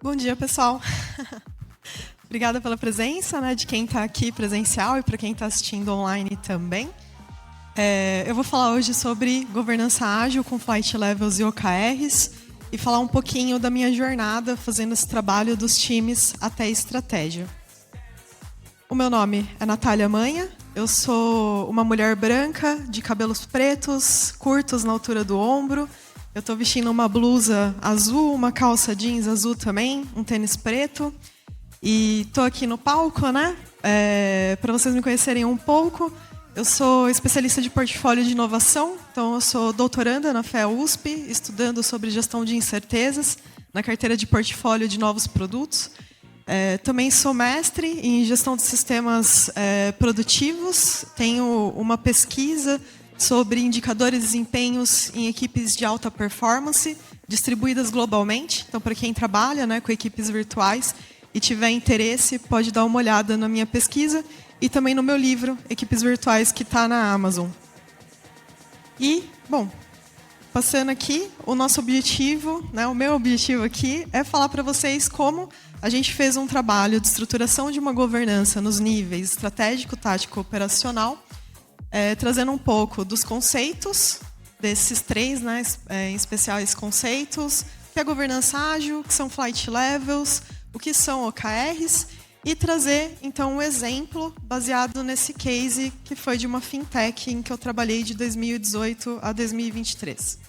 Bom dia, pessoal. Obrigada pela presença, né, de quem está aqui presencial e para quem está assistindo online também. Eu vou falar hoje sobre governança ágil com Flight Levels e OKRs e falar um pouquinho da minha jornada fazendo esse trabalho dos times até a estratégia. O meu nome é Natália Manha, eu sou uma mulher branca, de cabelos pretos, curtos na altura do ombro. Eu estou vestindo uma blusa azul, uma calça jeans azul também, um tênis preto. E estou aqui no palco, né? Para vocês me conhecerem um pouco. Eu sou especialista de portfólio de inovação, então eu sou doutoranda na FEA-USP, estudando sobre gestão de incertezas na carteira de portfólio de novos produtos. Também sou mestre em gestão de sistemas produtivos, tenho uma pesquisa sobre indicadores de desempenhos em equipes de alta performance, distribuídas globalmente. Então, para quem trabalha, né, com equipes virtuais e tiver interesse, pode dar uma olhada na minha pesquisa e também no meu livro, Equipes Virtuais, que está na Amazon. E, bom, passando aqui, o nosso objetivo, né, o meu objetivo aqui é falar para vocês como a gente fez um trabalho de estruturação de uma governança nos níveis estratégico, tático e operacional, trazendo um pouco dos conceitos, desses três, né, em especial esses conceitos, o que é governança ágil, o que são flight levels, o que são OKRs, e trazer, então, um exemplo baseado nesse case que foi de uma fintech em que eu trabalhei de 2018 a 2023.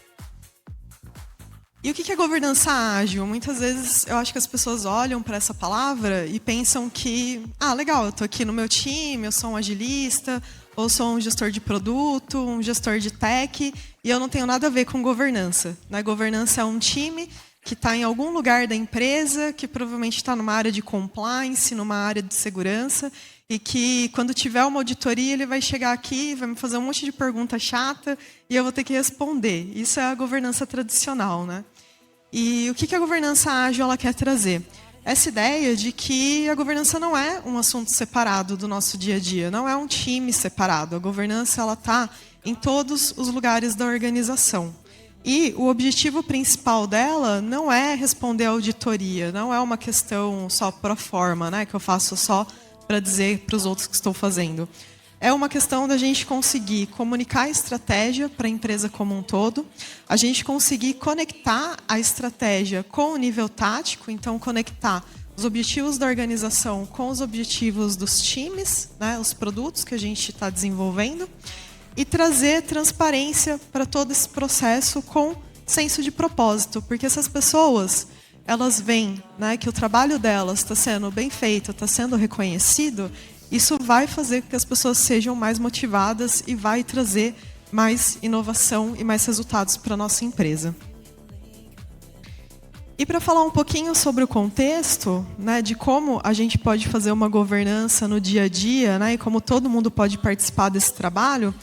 E o que é governança ágil? Muitas vezes eu acho que as pessoas olham para essa palavra e pensam que, legal, eu estou aqui no meu time, eu sou um agilista, ou sou um gestor de produto, um gestor de tech, e eu não tenho nada a ver com governança. Né? Governança é um time que está em algum lugar da empresa, que provavelmente está numa área de compliance, numa área de segurança, e que, quando tiver uma auditoria, ele vai chegar aqui, vai me fazer um monte de pergunta chata, e eu vou ter que responder. Isso é a governança tradicional. Né? E o que a governança ágil ela quer trazer? Essa ideia de que a governança não é um assunto separado do nosso dia a dia, não é um time separado. A governança ela está em todos os lugares da organização. E o objetivo principal dela não é responder à auditoria, não é uma questão só pro forma, né, que eu faço só para dizer para os outros que estou fazendo. É uma questão da gente conseguir comunicar a estratégia para a empresa como um todo, a gente conseguir conectar a estratégia com o nível tático, então conectar os objetivos da organização com os objetivos dos times, né, os produtos que a gente está desenvolvendo, e trazer transparência para todo esse processo com senso de propósito, porque essas pessoas elas veem, né, que o trabalho delas está sendo bem feito, está sendo reconhecido. Isso vai fazer com que as pessoas sejam mais motivadas e vai trazer mais inovação e mais resultados para a nossa empresa. E para falar um pouquinho sobre o contexto, né, de como a gente pode fazer uma governança no dia a dia, né, e como todo mundo pode participar desse trabalho,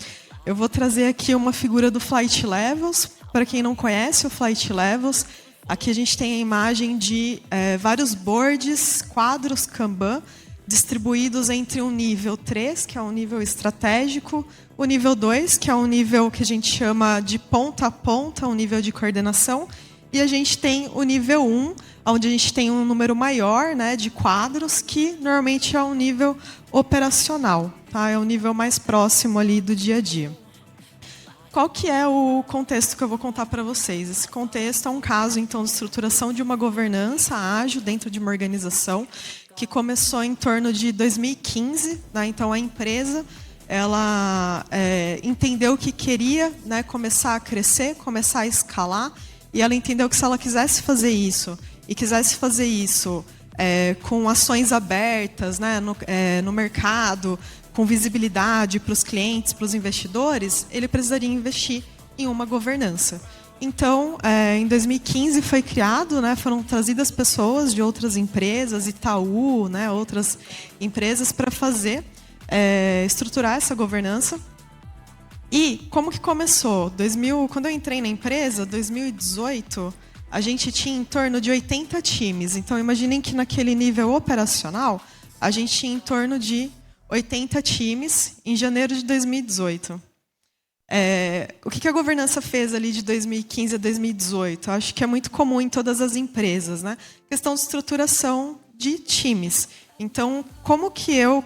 eu vou trazer aqui uma figura do Flight Levels. Para quem não conhece o Flight Levels, aqui a gente tem a imagem de vários boards, quadros Kanban, distribuídos entre o nível 3, que é um nível estratégico, o nível 2, que é um nível que a gente chama de ponta a ponta, um nível de coordenação, e a gente tem o nível 1, onde a gente tem um número maior, né, de quadros, que normalmente é um nível operacional, tá? É um nível mais próximo ali do dia a dia. Qual que é o contexto que eu vou contar para vocês? Esse contexto é um caso, então, de estruturação de uma governança ágil dentro de uma organização, que começou em torno de 2015, né? Então a empresa ela entendeu que queria, né, começar a crescer, começar a escalar, e ela entendeu que se ela quisesse fazer isso, e quisesse fazer isso com ações abertas, né, no mercado, com visibilidade para os clientes, para os investidores, ele precisaria investir em uma governança. Então, em 2015 foi criado, né, foram trazidas pessoas de outras empresas, Itaú, né, outras empresas, para fazer, estruturar essa governança. E como que começou? Quando eu entrei na empresa, 2018, a gente tinha em torno de 80 times. Então, imaginem que naquele nível operacional, a gente tinha em torno de 80 times em janeiro de 2018. O que a governança fez ali de 2015 a 2018? Acho que é muito comum em todas as empresas, né? Questão de estruturação de times. Então,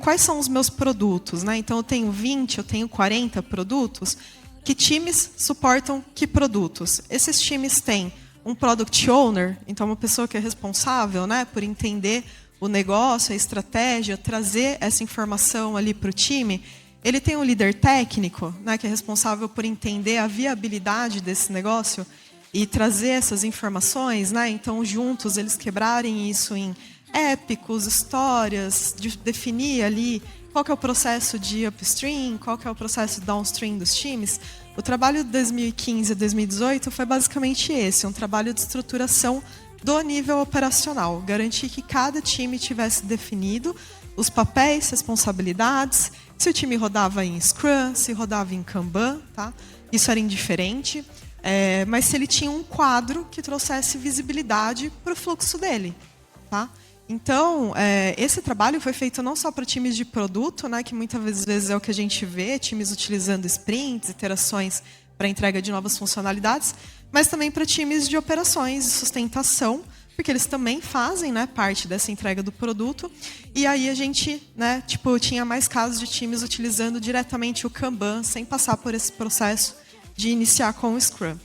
quais são os meus produtos, né? Então, eu tenho 20, eu tenho 40 produtos. Que times suportam que produtos? Esses times têm um Product Owner, então uma pessoa que é responsável, né, por entender o negócio, a estratégia, trazer essa informação ali para o time. Ele tem um líder técnico, né, que é responsável por entender a viabilidade desse negócio e trazer essas informações, né? Então, juntos, eles quebrarem isso em épicos, histórias, de definir ali qual que é o processo de upstream, qual que é o processo de downstream dos times. O trabalho de 2015 a 2018 foi basicamente esse, um trabalho de estruturação do nível operacional, garantir que cada time tivesse definido os papéis, responsabilidades, se o time rodava em Scrum, se rodava em Kanban, tá? Isso era indiferente, mas se ele tinha um quadro que trouxesse visibilidade para o fluxo dele, tá? Então, esse trabalho foi feito não só para times de produto, né, que muitas vezes é o que a gente vê, times utilizando sprints, iterações para entrega de novas funcionalidades, mas também para times de operações e sustentação, porque eles também fazem, né, parte dessa entrega do produto. E aí a gente, né, tinha mais casos de times utilizando diretamente o Kanban, sem passar por esse processo de iniciar com o Scrum.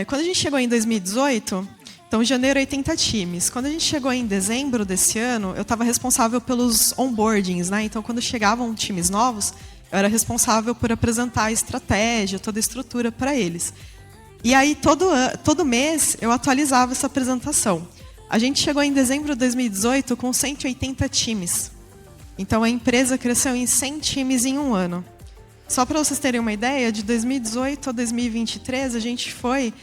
Quando a gente chegou em 2018, então, janeiro, 80 times. Quando a gente chegou em dezembro desse ano, eu estava responsável pelos onboardings, né? Então, quando chegavam times novos, eu era responsável por apresentar a estratégia, toda a estrutura para eles. E aí, todo mês, eu atualizava essa apresentação. A gente chegou em dezembro de 2018 com 180 times. Então, a empresa cresceu em 100 times em um ano. Só para vocês terem uma ideia, de 2018 a 2023, a gente foi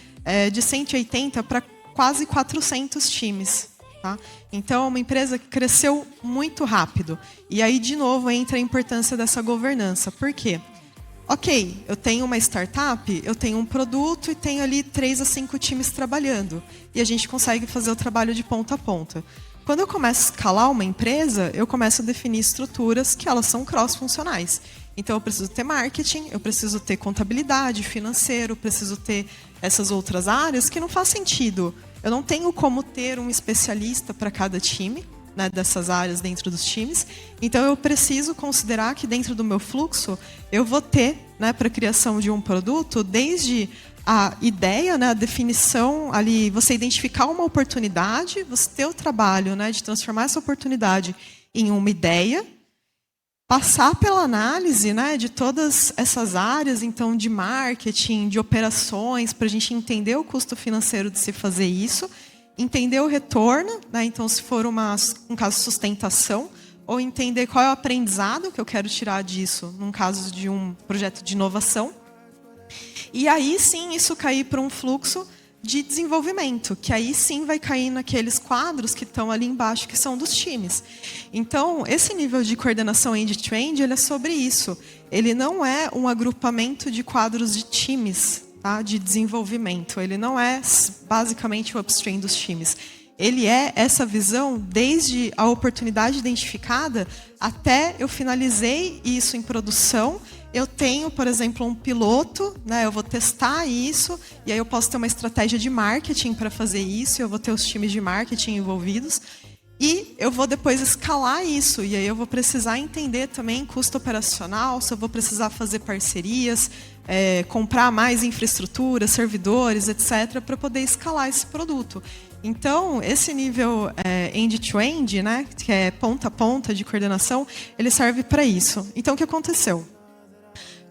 de 180 para quase 400 times. Tá? Então, é uma empresa que cresceu muito rápido. E aí, de novo, entra a importância dessa governança. Por quê? Ok, eu tenho uma startup, eu tenho um produto e tenho ali 3 a 5 times trabalhando. E a gente consegue fazer o trabalho de ponta a ponta. Quando eu começo a escalar uma empresa, eu começo a definir estruturas que elas são cross-funcionais. Então, eu preciso ter marketing, eu preciso ter contabilidade, financeiro, eu preciso ter essas outras áreas que não faz sentido. Eu não tenho como ter um especialista para cada time, né, dessas áreas dentro dos times. Então, eu preciso considerar que dentro do meu fluxo, eu vou ter, né, para a criação de um produto, desde a ideia, né, a definição ali, você identificar uma oportunidade, você ter o trabalho, né, de transformar essa oportunidade em uma ideia, passar pela análise, né, de todas essas áreas, então, de marketing, de operações, para a gente entender o custo financeiro de se fazer isso, entender o retorno, né, então, se for um caso de sustentação, ou entender qual é o aprendizado que eu quero tirar disso, num caso de um projeto de inovação. E aí, sim, isso cair para um fluxo de desenvolvimento, que aí sim vai cair naqueles quadros que estão ali embaixo, que são dos times. Então, esse nível de coordenação end-to-end, ele é sobre isso. Ele não é um agrupamento de quadros de times, tá? De desenvolvimento. Ele não é basicamente o upstream dos times. Ele é essa visão desde a oportunidade identificada até eu finalizei isso em produção. Eu tenho, por exemplo, um piloto, né? Eu vou testar isso, e aí eu posso ter uma estratégia de marketing para fazer isso, eu vou ter os times de marketing envolvidos, e eu vou depois escalar isso, e aí eu vou precisar entender também custo operacional, se eu vou precisar fazer parcerias, comprar mais infraestrutura, servidores, etc., para poder escalar esse produto. Então, esse nível end-to-end, né, que é ponta a ponta de coordenação, ele serve para isso. Então, o que aconteceu?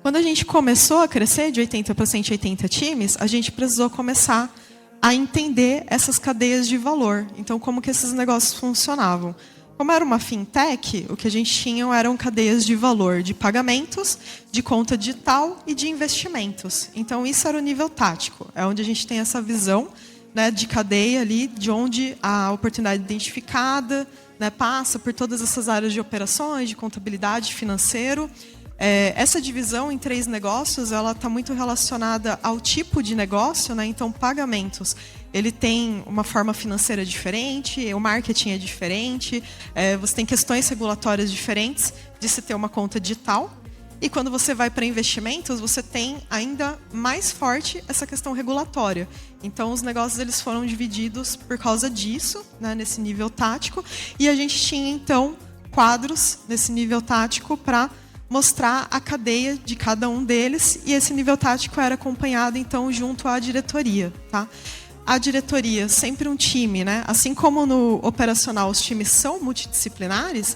Quando a gente começou a crescer de 80 para 180 times, a gente precisou começar a entender essas cadeias de valor. Então, como que esses negócios funcionavam? Como era uma fintech, o que a gente tinha eram cadeias de valor de pagamentos, de conta digital e de investimentos. Então, isso era o nível tático. É onde a gente tem essa visão, né, de cadeia ali, de onde a oportunidade identificada, né, passa por todas essas áreas de operações, de contabilidade, financeiro, Essa divisão em 3 negócios, ela está muito relacionada ao tipo de negócio, né? Então, pagamentos, ele tem uma forma financeira diferente, o marketing é diferente, você tem questões regulatórias diferentes de se ter uma conta digital. E quando você vai para investimentos, você tem ainda mais forte essa questão regulatória. Então, os negócios eles foram divididos por causa disso, né, nesse nível tático. E a gente tinha, então, quadros nesse nível tático para mostrar a cadeia de cada um deles. E esse nível tático era acompanhado, então, junto à diretoria. Tá? A diretoria, sempre um time, né? Assim como no operacional os times são multidisciplinares,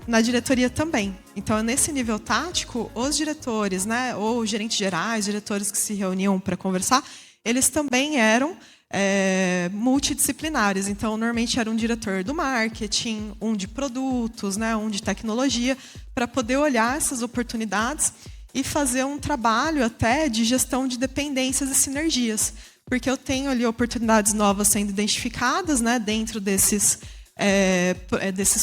na diretoria também. Então, nesse nível tático, os diretores, né, ou gerentes gerais, diretores que se reuniam para conversar, eles também eram multidisciplinares. Então, normalmente era um diretor do marketing, um de produtos, né, um de tecnologia, para poder olhar essas oportunidades e fazer um trabalho até de gestão de dependências e sinergias. Porque eu tenho ali oportunidades novas sendo identificadas, né, dentro desses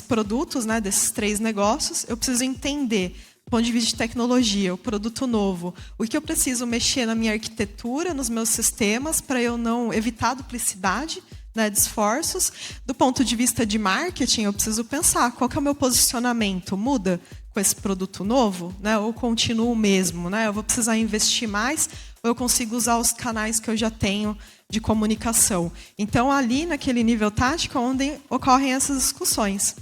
produtos, né, desses 3 negócios. Eu preciso entender, do ponto de vista de tecnologia, o produto novo, o que eu preciso mexer na minha arquitetura, nos meus sistemas, para eu não evitar duplicidade, né, de esforços. Do ponto de vista de marketing, eu preciso pensar qual que é o meu posicionamento, muda com esse produto novo, né, ou continua o mesmo, né? Eu vou precisar investir mais ou eu consigo usar os canais que eu já tenho de comunicação. Então, ali naquele nível tático, é onde ocorrem essas discussões.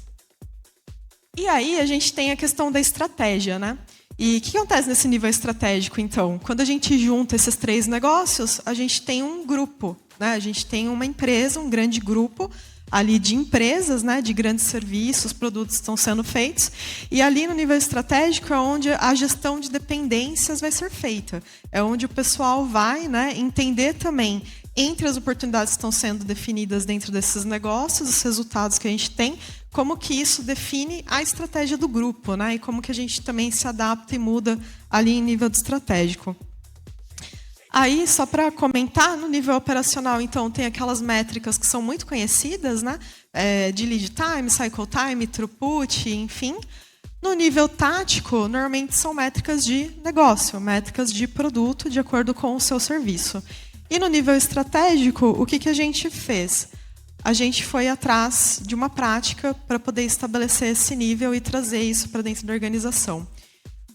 E aí a gente tem a questão da estratégia, né? E o que acontece nesse nível estratégico, então? Quando a gente junta esses 3 negócios, a gente tem um grupo, né? A gente tem uma empresa, um grande grupo ali de empresas, né, de grandes serviços, produtos estão sendo feitos. E ali no nível estratégico é onde a gestão de dependências vai ser feita. É onde o pessoal vai, né, entender também, entre as oportunidades que estão sendo definidas dentro desses negócios, os resultados que a gente tem, como que isso define a estratégia do grupo, né, e como que a gente também se adapta e muda ali em nível estratégico. Aí, só para comentar, no nível operacional, então, tem aquelas métricas que são muito conhecidas, né? De lead time, cycle time, throughput, enfim. No nível tático, normalmente são métricas de negócio, métricas de produto, de acordo com o seu serviço. E no nível estratégico, o que a gente fez? A gente foi atrás de uma prática para poder estabelecer esse nível e trazer isso para dentro da organização.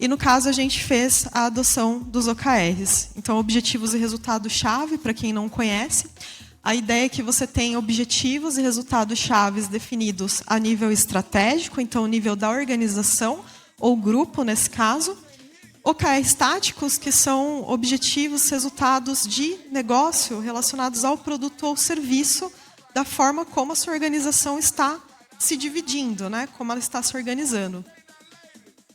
E, no caso, a gente fez a adoção dos OKRs. Então, objetivos e resultados-chave, para quem não conhece. A ideia é que você tenha objetivos e resultados-chave definidos a nível estratégico, então, nível da organização, ou grupo, nesse caso. OKRs táticos, que são objetivos, resultados de negócio relacionados ao produto ou serviço, da forma como a sua organização está se dividindo, né? Como ela está se organizando.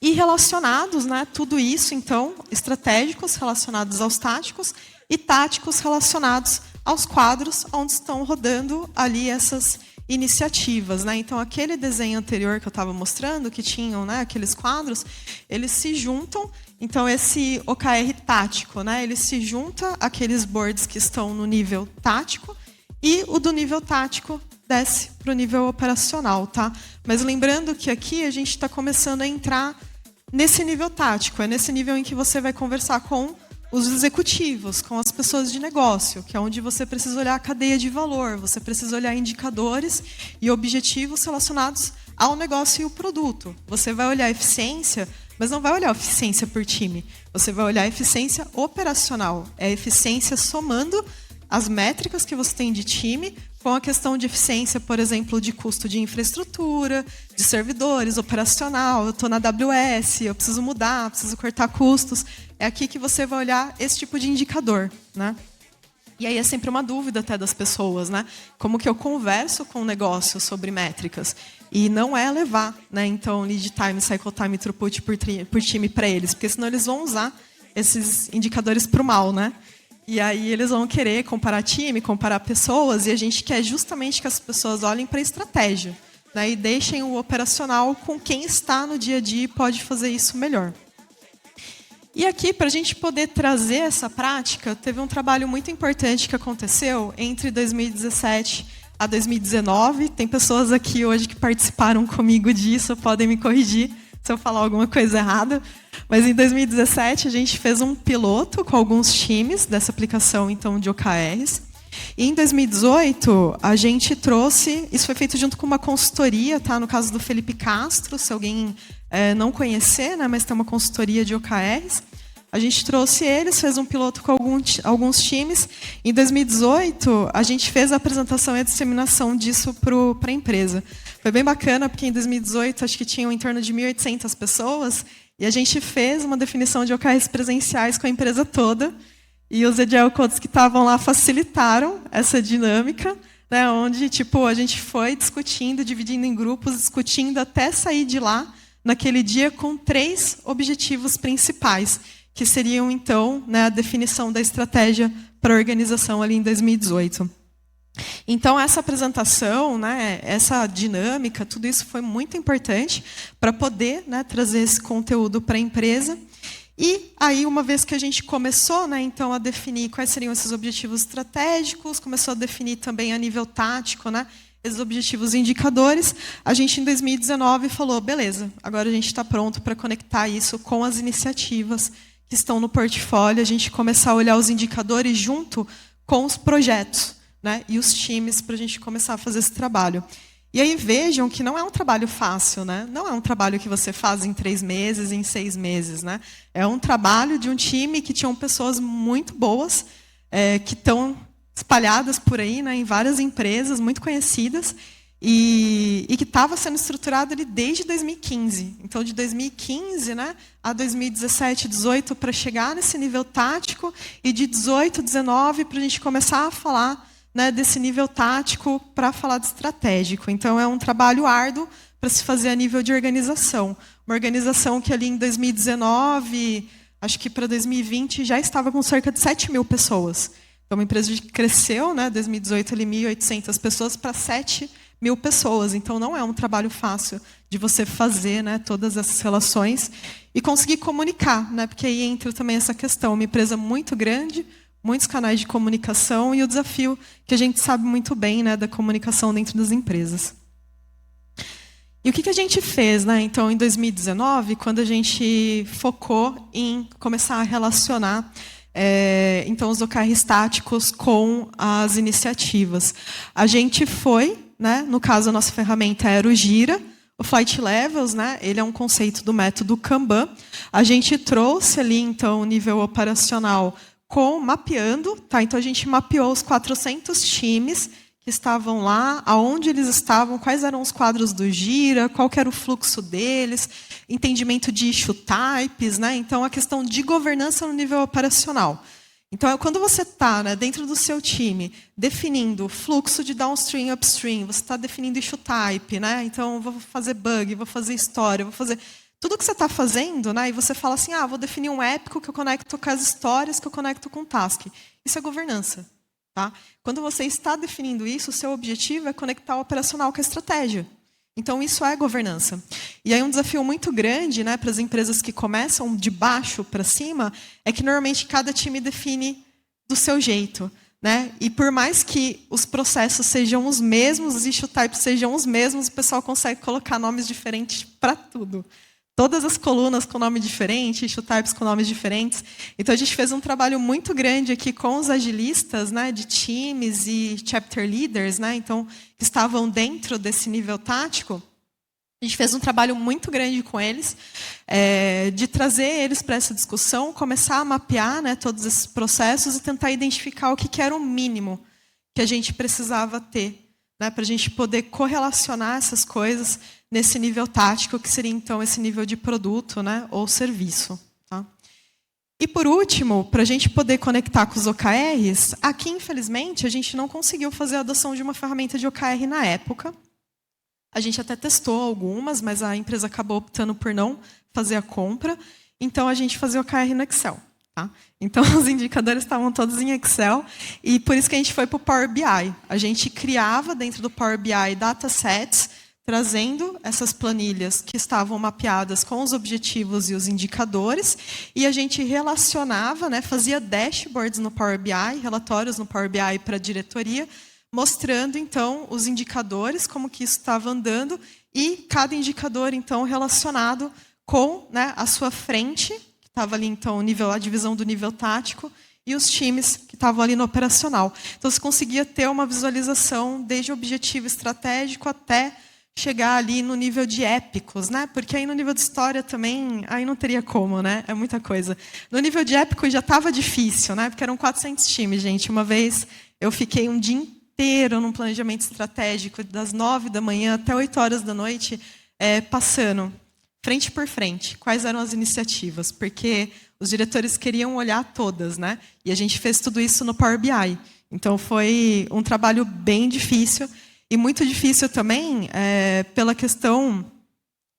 E relacionados, né, tudo isso, então, estratégicos relacionados aos táticos e táticos relacionados aos quadros onde estão rodando ali essas iniciativas, né? Então, aquele desenho anterior que eu estava mostrando, que tinham, né, aqueles quadros, eles se juntam. Então, esse OKR tático, né, ele se junta àqueles boards que estão no nível tático e o do nível tático desce para o nível operacional, tá? Mas lembrando que aqui a gente está começando a entrar nesse nível tático, é nesse nível em que você vai conversar com os executivos, com as pessoas de negócio, que é onde você precisa olhar a cadeia de valor, você precisa olhar indicadores e objetivos relacionados ao negócio e o produto. Você vai olhar a eficiência, mas não vai olhar a eficiência por time. Você vai olhar a eficiência operacional, é a eficiência somando as métricas que você tem de time com a questão de eficiência, por exemplo, de custo de infraestrutura, de servidores, operacional. Eu estou na AWS, eu preciso mudar, preciso cortar custos. É aqui que você vai olhar esse tipo de indicador, né? E aí é sempre uma dúvida até das pessoas, né? Como que eu converso com o negócio sobre métricas? E não é levar, né? Então, lead time, cycle time, throughput por time para eles, porque senão eles vão usar esses indicadores para o mal, né? E aí eles vão querer comparar time, comparar pessoas, e a gente quer justamente que as pessoas olhem para a estratégia, né, e deixem o operacional com quem está no dia a dia e pode fazer isso melhor. E aqui, para a gente poder trazer essa prática, teve um trabalho muito importante que aconteceu entre 2017 a 2019. Tem pessoas aqui hoje que participaram comigo disso, podem me corrigir se eu falar alguma coisa errada. Mas em 2017 a gente fez um piloto com alguns times dessa aplicação então de OKRs. E em 2018 a gente trouxe, isso foi feito junto com uma consultoria, tá? No caso do Felipe Castro, se alguém não conhecer, né? Mas tem uma consultoria de OKRs. A gente trouxe eles, fez um piloto com alguns times. Em 2018, a gente fez a apresentação e a disseminação disso para a empresa. Foi bem bacana, porque em 2018, acho que tinham em torno de 1.800 pessoas, e a gente fez uma definição de OKRs presenciais com a empresa toda, e os Agile Coaches que estavam lá facilitaram essa dinâmica, né, onde a gente foi discutindo, dividindo em grupos, discutindo até sair de lá, naquele dia, com 3 objetivos principais, que seriam, então, né, a definição da estratégia para a organização ali em 2018. Então, essa apresentação, né, essa dinâmica, tudo isso foi muito importante para poder, né, trazer esse conteúdo para a empresa. E aí, uma vez que a gente começou, né, então, a definir quais seriam esses objetivos estratégicos, começou a definir também a nível tático, né, esses objetivos e indicadores, a gente, em 2019, falou, beleza, agora a gente está pronto para conectar isso com as iniciativas que estão no portfólio, a gente começar a olhar os indicadores junto com os projetos, né, e os times, para a gente começar a fazer esse trabalho. E aí vejam que não é um trabalho fácil, né? Não é um trabalho que você faz em 3 meses, em 6 meses. Né? É um trabalho de um time que tinham pessoas muito boas, que estão espalhadas por aí, né, em várias empresas muito conhecidas, e que estava sendo estruturado ali desde 2015. Então, de 2015, né, a 2017, 2018, para chegar nesse nível tático, e de 2018, 2019, para a gente começar a falar, né, desse nível tático para falar de estratégico. Então, é um trabalho árduo para se fazer a nível de organização. Uma organização que ali em 2019, acho que para 2020, já estava com cerca de 7.000 pessoas. Então, uma empresa que cresceu, né, 2018, ali, 1.800 pessoas para 7.000 pessoas. Então, não é um trabalho fácil de você fazer, né, todas essas relações e conseguir comunicar, né, porque aí entra também essa questão. Uma empresa muito grande, muitos canais de comunicação e o desafio que a gente sabe muito bem, né, da comunicação dentro das empresas. E o que a gente fez, né, então, em 2019, quando a gente focou em começar a relacionar então, os OKRs táticos com as iniciativas? A gente foi, né, no caso, a nossa ferramenta era o Gira, o Flight Levels, né, ele é um conceito do método Kanban. A gente trouxe ali, então, o nível operacional mapeando, tá? Então, a gente mapeou os 400 times que estavam lá, aonde eles estavam, quais eram os quadros do Gira, qual que era o fluxo deles, entendimento de issue types, né? Então, a questão de governança no nível operacional. Então, quando você está, né, dentro do seu time, definindo fluxo de downstream e upstream, você está definindo issue type, né? Então, vou fazer bug, vou fazer história, vou fazer tudo que você está fazendo, né? E você fala assim, vou definir um épico que eu conecto com as histórias, que eu conecto com o task. Isso é governança. Tá? Quando você está definindo isso, o seu objetivo é conectar o operacional com a estratégia. Então, isso é governança. E aí, um desafio muito grande, né, para as empresas que começam de baixo para cima é que, normalmente, cada time define do seu jeito. Né? E por mais que os processos sejam os mesmos, os issue types sejam os mesmos, o pessoal consegue colocar nomes diferentes para tudo. Todas as colunas com nome diferente, issue types com nomes diferentes. Então, a gente fez um trabalho muito grande aqui com os agilistas, né, de times e chapter leaders, né, então, que estavam dentro desse nível tático. A gente fez um trabalho muito grande com eles, de trazer eles para essa discussão, começar a mapear, né, todos esses processos e tentar identificar o que era o mínimo que a gente precisava ter, né, para a gente poder correlacionar essas coisas nesse nível tático, que seria, então, esse nível de produto, né, ou serviço. Tá? E, por último, para a gente poder conectar com os OKRs, aqui, infelizmente, a gente não conseguiu fazer a adoção de uma ferramenta de OKR na época. A gente até testou algumas, mas a empresa acabou optando por não fazer a compra. Então, a gente fazia OKR no Excel. Tá? Então, os indicadores estavam todos em Excel, e por isso que a gente foi para o Power BI. A gente criava, dentro do Power BI, datasets, trazendo essas planilhas que estavam mapeadas com os objetivos e os indicadores, e a gente relacionava, né, fazia dashboards no Power BI, relatórios no Power BI para a diretoria, mostrando, então, os indicadores, como que isso estava andando, e cada indicador, então, relacionado com, né, a sua frente, que estava ali, então, a divisão do nível tático, e os times que estavam ali no operacional. Então, você conseguia ter uma visualização desde o objetivo estratégico até chegar ali no nível de épicos, né? Porque aí no nível de história também, aí não teria como, né? É muita coisa. No nível de épico já estava difícil, né? Porque eram 400 times, gente. Uma vez eu fiquei um dia inteiro num planejamento estratégico, das 9 da manhã até 8 horas da noite, passando frente por frente quais eram as iniciativas, porque os diretores queriam olhar todas, né? E a gente fez tudo isso no Power BI. Então foi um trabalho bem difícil. E muito difícil também pela questão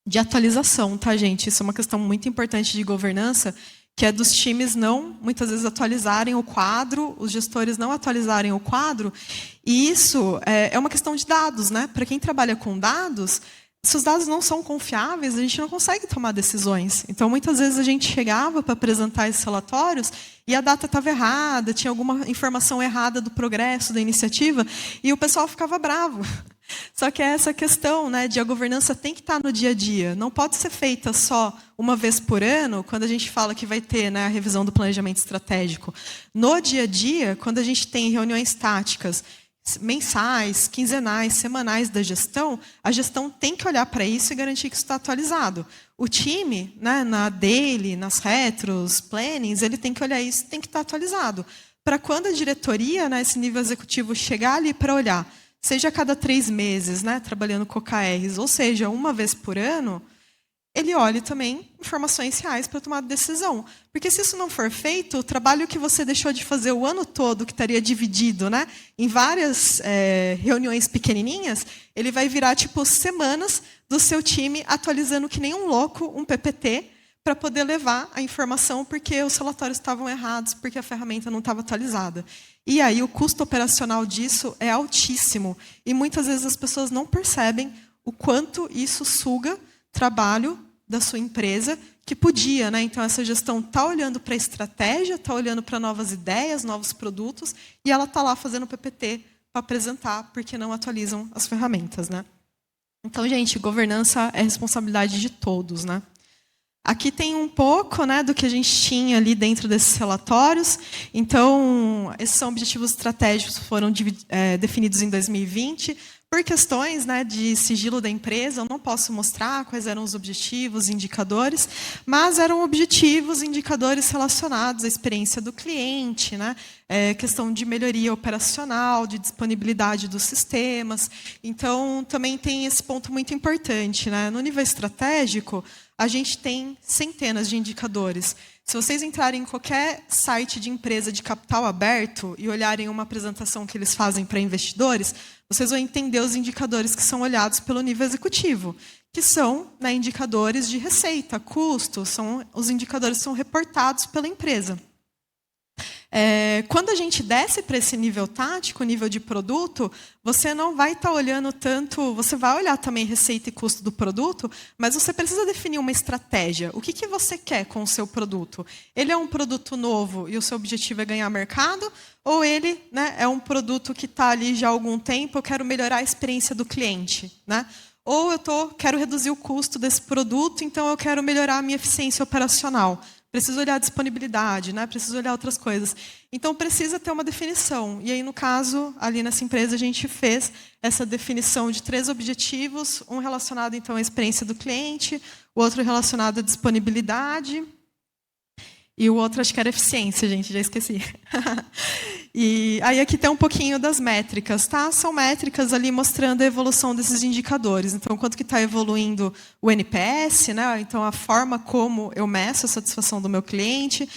de atualização, tá, gente? Isso é uma questão muito importante de governança, que é dos times não, muitas vezes, atualizarem o quadro, os gestores não atualizarem o quadro. E isso é uma questão de dados, né? Para quem trabalha com dados, se os dados não são confiáveis, a gente não consegue tomar decisões. Então, muitas vezes, a gente chegava para apresentar esses relatórios e a data estava errada, tinha alguma informação errada do progresso da iniciativa, e o pessoal ficava bravo. Só que é essa questão, né, de a governança tem que estar no dia a dia. Não pode ser feita só uma vez por ano, quando a gente fala que vai ter, né, a revisão do planejamento estratégico. No dia a dia, quando a gente tem reuniões táticas, mensais, quinzenais, semanais da gestão, a gestão tem que olhar para isso e garantir que isso está atualizado. O time, né, na daily, nas retros, plannings, ele tem que olhar isso, tem que estar atualizado. Para quando a diretoria, né, esse nível executivo, chegar ali para olhar, seja a cada 3 meses, né, trabalhando com OKRs, ou seja, uma vez por ano, ele olhe também informações reais para tomar decisão. Porque se isso não for feito, o trabalho que você deixou de fazer o ano todo, que estaria dividido, né, em várias reuniões pequenininhas, ele vai virar tipo semanas do seu time atualizando que nem um louco um PPT para poder levar a informação porque os relatórios estavam errados, porque a ferramenta não estava atualizada. E aí o custo operacional disso é altíssimo. E muitas vezes as pessoas não percebem o quanto isso suga trabalho da sua empresa, que podia, né? Então, essa gestão está olhando para a estratégia, está olhando para novas ideias, novos produtos, e ela está lá fazendo PPT para apresentar, porque não atualizam as ferramentas, né? Então, gente, governança é responsabilidade de todos, né? Aqui tem um pouco, né, do que a gente tinha ali dentro desses relatórios. Então, esses são objetivos estratégicos que foram definidos em 2020. Por questões, né, de sigilo da empresa, eu não posso mostrar quais eram os objetivos, indicadores, mas eram objetivos, indicadores relacionados à experiência do cliente, né, questão de melhoria operacional, de disponibilidade dos sistemas. Então, também tem esse ponto muito importante, né? No nível estratégico, a gente tem centenas de indicadores. Se vocês entrarem em qualquer site de empresa de capital aberto e olharem uma apresentação que eles fazem para investidores, vocês vão entender os indicadores que são olhados pelo nível executivo, que são, né, indicadores de receita, custo, são os indicadores que são reportados pela empresa. Quando a gente desce para esse nível tático, nível de produto, você não vai estar olhando tanto, você vai olhar também receita e custo do produto, mas você precisa definir uma estratégia. O que você quer com o seu produto? Ele é um produto novo e o seu objetivo é ganhar mercado? Ou ele, né, é um produto que está ali já há algum tempo, eu quero melhorar a experiência do cliente, né? Ou quero reduzir o custo desse produto, então eu quero melhorar a minha eficiência operacional. Preciso olhar a disponibilidade, né? Preciso olhar outras coisas. Então, precisa ter uma definição. E aí, no caso, ali nessa empresa, a gente fez essa definição de 3 objetivos, um relacionado, então, à experiência do cliente, o outro relacionado à disponibilidade, e o outro, acho que era eficiência, gente, já esqueci. E aí aqui tem um pouquinho das métricas, tá? São métricas ali mostrando a evolução desses indicadores. Então, quanto que está evoluindo o NPS, né? Então, a forma como eu meço a satisfação do meu cliente,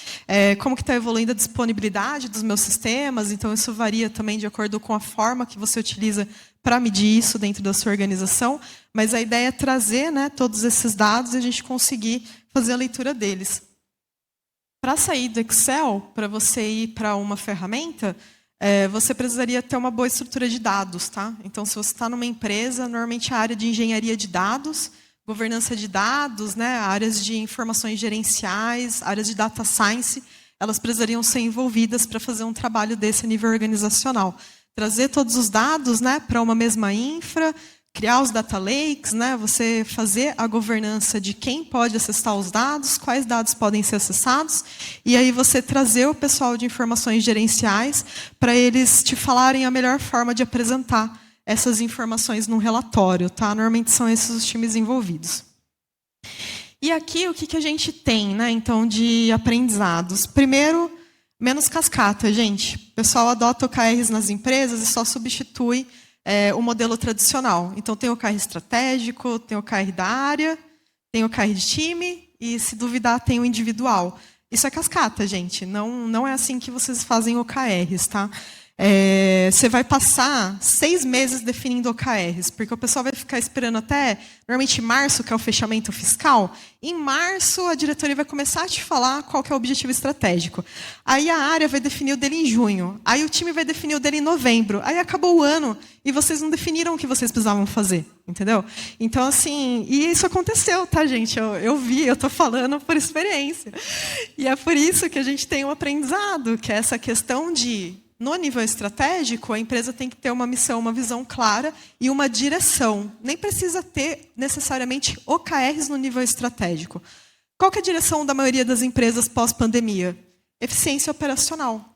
como que está evoluindo a disponibilidade dos meus sistemas. Então, isso varia também de acordo com a forma que você utiliza para medir isso dentro da sua organização. Mas a ideia é trazer, né, todos esses dados e a gente conseguir fazer a leitura deles. Para sair do Excel, para você ir para uma ferramenta, você precisaria ter uma boa estrutura de dados, tá? Então, se você está numa empresa, normalmente a área de engenharia de dados, governança de dados, né, áreas de informações gerenciais, áreas de data science, elas precisariam ser envolvidas para fazer um trabalho desse a nível organizacional. Trazer todos os dados, né, para uma mesma infra, criar os data lakes, né? Você fazer a governança de quem pode acessar os dados, quais dados podem ser acessados, e aí você trazer o pessoal de informações gerenciais para eles te falarem a melhor forma de apresentar essas informações num relatório, tá? Normalmente são esses os times envolvidos. E aqui o que a gente tem, né? Então, de aprendizados. Primeiro, menos cascata, gente. O pessoal adota OKRs nas empresas e só substitui o modelo tradicional. Então, tem o OKR estratégico, tem o OKR da área, tem o OKR de time e, se duvidar, tem o individual. Isso é cascata, gente. Não é assim que vocês fazem OKRs, tá? Você vai passar 6 meses definindo OKRs, porque o pessoal vai ficar esperando até, normalmente, março, que é o fechamento fiscal. Em março, a diretoria vai começar a te falar qual que é o objetivo estratégico. Aí a área vai definir o dele em junho. Aí o time vai definir o dele em novembro. Aí acabou o ano e vocês não definiram o que vocês precisavam fazer, entendeu? Então, assim, e isso aconteceu, tá, gente? Eu vi, eu estou falando por experiência. E é por isso que a gente tem um aprendizado, que é essa questão de... No nível estratégico, a empresa tem que ter uma missão, uma visão clara e uma direção. Nem precisa ter, necessariamente, OKRs no nível estratégico. Qual que é a direção da maioria das empresas pós-pandemia? Eficiência operacional.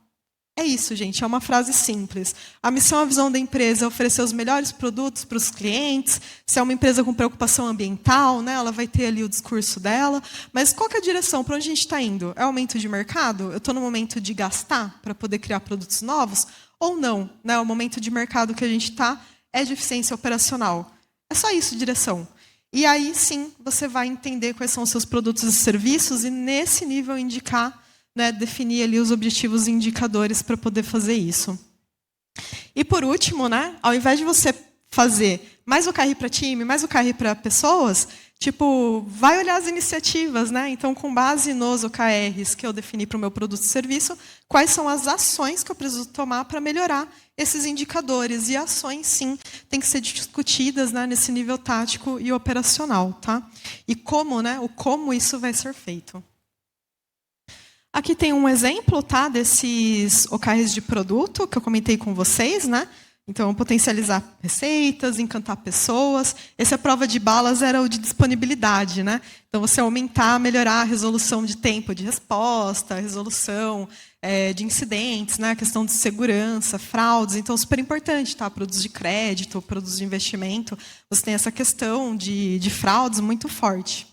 É isso, gente, é uma frase simples. A missão, a visão da empresa é oferecer os melhores produtos para os clientes. Se é uma empresa com preocupação ambiental, né, ela vai ter ali o discurso dela. Mas qual que é a direção? Para onde a gente está indo? É aumento de mercado? Eu estou no momento de gastar para poder criar produtos novos? Ou não? Né? O momento de mercado que a gente está é de eficiência operacional. É só isso, direção. E aí, sim, você vai entender quais são os seus produtos e serviços e, nesse nível, indicar, né, definir ali os objetivos e indicadores para poder fazer isso. E por último, né, ao invés de você fazer mais OKR para time, mais OKR para pessoas, tipo, vai olhar as iniciativas, né? Então, com base nos OKRs que eu defini para o meu produto e serviço, quais são as ações que eu preciso tomar para melhorar esses indicadores. E ações, sim, têm que ser discutidas, né, nesse nível tático e operacional, tá? E como, né, o como isso vai ser feito. Aqui tem um exemplo, tá, desses OKRs de produto que eu comentei com vocês, né? Então, potencializar receitas, encantar pessoas. Essa prova de balas era o de disponibilidade, né? Então, você aumentar, melhorar a resolução de tempo de resposta, a resolução de incidentes, né? A questão de segurança, fraudes. Então, super importante, tá? Produtos de crédito, produtos de investimento. Você tem essa questão de fraudes muito forte.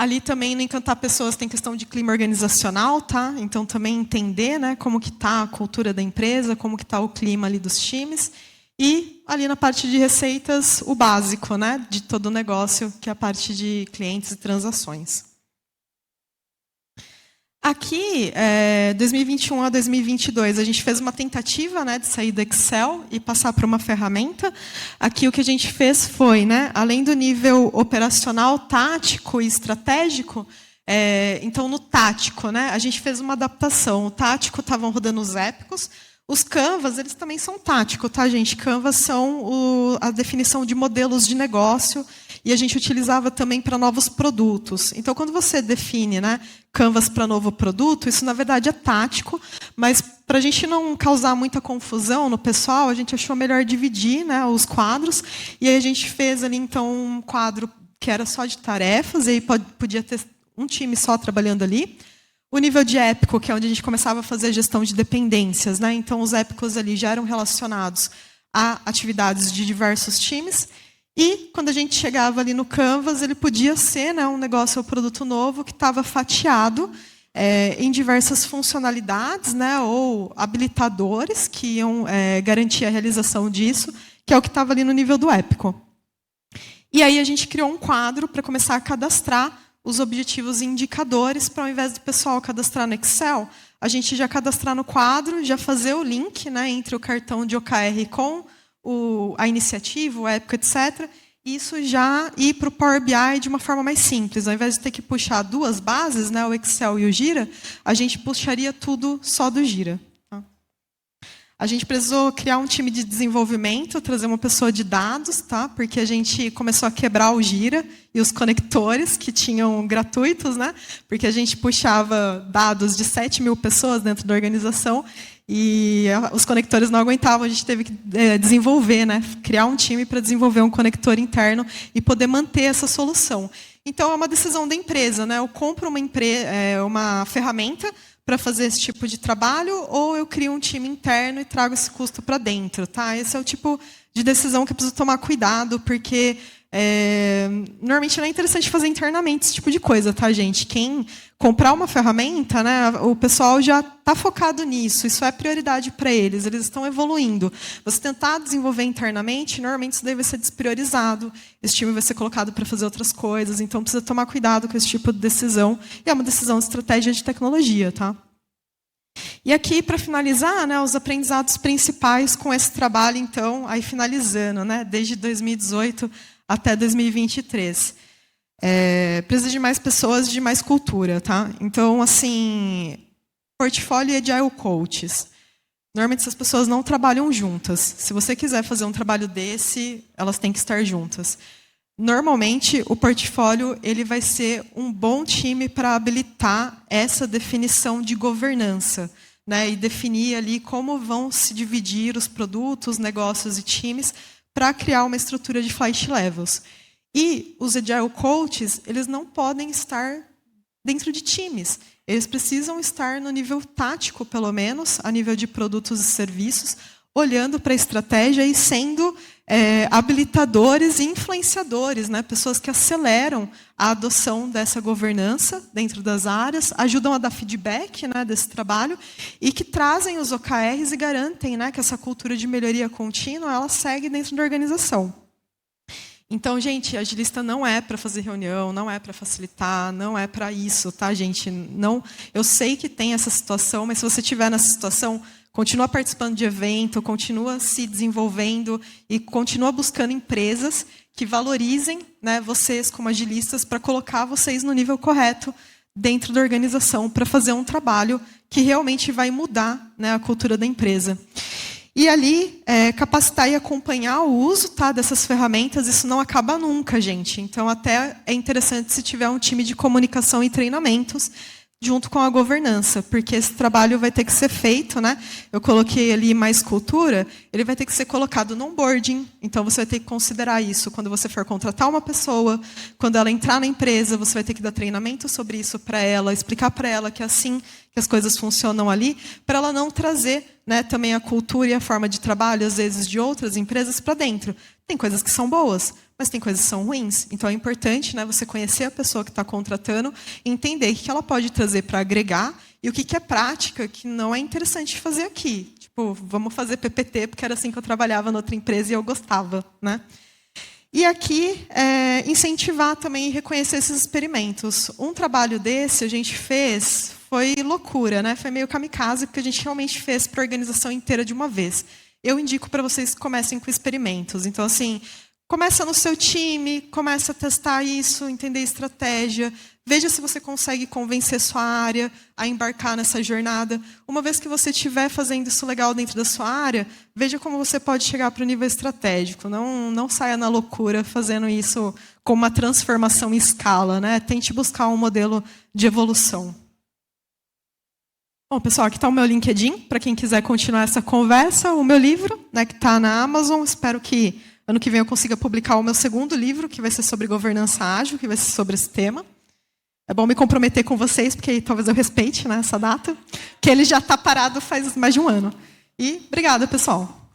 Ali também, no Encantar Pessoas, tem questão de clima organizacional, tá? Então, também entender, né, como que está a cultura da empresa, como que está o clima ali dos times. E, ali na parte de receitas, o básico, né, de todo o negócio, que é a parte de clientes e transações. Aqui, 2021 a 2022, a gente fez uma tentativa, né, de sair do Excel e passar para uma ferramenta. Aqui o que a gente fez foi, né, além do nível operacional, tático e estratégico, então no tático, né, a gente fez uma adaptação. O tático estavam rodando os épicos. Os Canvas, eles também são táticos, tá, gente? Canvas são a definição de modelos de negócio e a gente utilizava também para novos produtos. Então, quando você define, né, Canvas para novo produto, isso, na verdade, é tático, mas para a gente não causar muita confusão no pessoal, a gente achou melhor dividir, né, os quadros, e aí a gente fez ali, então, um quadro que era só de tarefas, e aí podia ter um time só trabalhando ali. O nível de épico, que é onde a gente começava a fazer a gestão de dependências, né? Então, os épicos ali já eram relacionados a atividades de diversos times. E, quando a gente chegava ali no Canvas, ele podia ser, né, um negócio ou produto novo que estava fatiado em diversas funcionalidades, né, ou habilitadores que iam garantir a realização disso, que é o que estava ali no nível do épico. E aí a gente criou um quadro para começar a cadastrar os objetivos e indicadores, para ao invés do pessoal cadastrar no Excel, a gente já cadastrar no quadro, já fazer o link, né, entre o cartão de OKR com a iniciativa, o épico, etc. E isso já ir para o Power BI de uma forma mais simples. Ao invés de ter que puxar duas bases, né, o Excel e o Gira, a gente puxaria tudo só do Gira. Tá? A gente precisou criar um time de desenvolvimento, trazer uma pessoa de dados, tá? Porque a gente começou a quebrar o Gira e os conectores que tinham gratuitos, né? Porque a gente puxava dados de 7.000 pessoas dentro da organização e os conectores não aguentavam, a gente teve que desenvolver, né? Criar um time para desenvolver um conector interno e poder manter essa solução. Então, é uma decisão da empresa, né? Eu compro uma ferramenta para fazer esse tipo de trabalho, ou eu crio um time interno e trago esse custo para dentro, tá? Esse é o tipo de decisão que eu preciso tomar cuidado, porque normalmente não é interessante fazer internamente esse tipo de coisa, tá, gente? Quem comprar uma ferramenta, né, o pessoal já está focado nisso, isso é prioridade para eles estão evoluindo. Você tentar desenvolver internamente, normalmente isso daí vai ser despriorizado, esse time vai ser colocado para fazer outras coisas, então precisa tomar cuidado com esse tipo de decisão, e é uma decisão de estratégia de tecnologia, tá? E aqui, para finalizar, né, os aprendizados principais com esse trabalho, então, aí finalizando, né, desde 2018 até 2023. Precisa de mais pessoas, de mais cultura, tá? Então, assim, portfólio e agile coaches. Normalmente, essas pessoas não trabalham juntas. Se você quiser fazer um trabalho desse, elas têm que estar juntas. Normalmente, o portfólio ele vai ser um bom time para habilitar essa definição de governança, né? E definir ali como vão se dividir os produtos, negócios e times para criar uma estrutura de flight levels. E os agile coaches, eles não podem estar dentro de times. Eles precisam estar no nível tático, pelo menos, a nível de produtos e serviços, olhando para a estratégia e sendo habilitadores e influenciadores, né? Pessoas que aceleram a adoção dessa governança dentro das áreas, ajudam a dar feedback, né, desse trabalho e que trazem os OKRs e garantem, né, que essa cultura de melhoria contínua ela segue dentro da organização. Então, gente, agilista não é para fazer reunião, não é para facilitar, não é para isso, tá, gente? Não, eu sei que tem essa situação, mas se você estiver nessa situação, continua participando de evento, continua se desenvolvendo e continua buscando empresas que valorizem, né, vocês como agilistas para colocar vocês no nível correto dentro da organização para fazer um trabalho que realmente vai mudar, né, a cultura da empresa. E ali, capacitar e acompanhar o uso, tá, dessas ferramentas, isso não acaba nunca, gente. Então, até é interessante se tiver um time de comunicação e treinamentos junto com a governança, porque esse trabalho vai ter que ser feito, né? Eu coloquei ali mais cultura, ele vai ter que ser colocado no onboarding, então você vai ter que considerar isso quando você for contratar uma pessoa, quando ela entrar na empresa, você vai ter que dar treinamento sobre isso para ela, explicar para ela que é assim que as coisas funcionam ali, para ela não trazer, né, também a cultura e a forma de trabalho, às vezes, de outras empresas para dentro. Tem coisas que são boas, mas tem coisas que são ruins. Então, é importante, né, você conhecer a pessoa que está contratando e entender o que ela pode trazer para agregar e o que é prática que não é interessante fazer aqui. Tipo, vamos fazer PPT, porque era assim que eu trabalhava na outra empresa e eu gostava, né? E aqui, incentivar também e reconhecer esses experimentos. Um trabalho desse a gente fez, foi loucura, né? Foi meio kamikaze, porque a gente realmente fez para a organização inteira de uma vez. Eu indico para vocês que comecem com experimentos. Então, assim, começa no seu time, começa a testar isso, entender estratégia, veja se você consegue convencer sua área a embarcar nessa jornada. Uma vez que você estiver fazendo isso legal dentro da sua área, veja como você pode chegar para o nível estratégico. Não saia na loucura fazendo isso com uma transformação em escala, né? Tente buscar um modelo de evolução. Bom, pessoal, aqui está o meu LinkedIn, para quem quiser continuar essa conversa. O meu livro, né, que está na Amazon. Espero que ano que vem eu consiga publicar o meu segundo livro, que vai ser sobre governança ágil, que vai ser sobre esse tema. É bom me comprometer com vocês, porque talvez eu respeite, né, essa data, que ele já está parado faz mais de um ano. E obrigada, pessoal.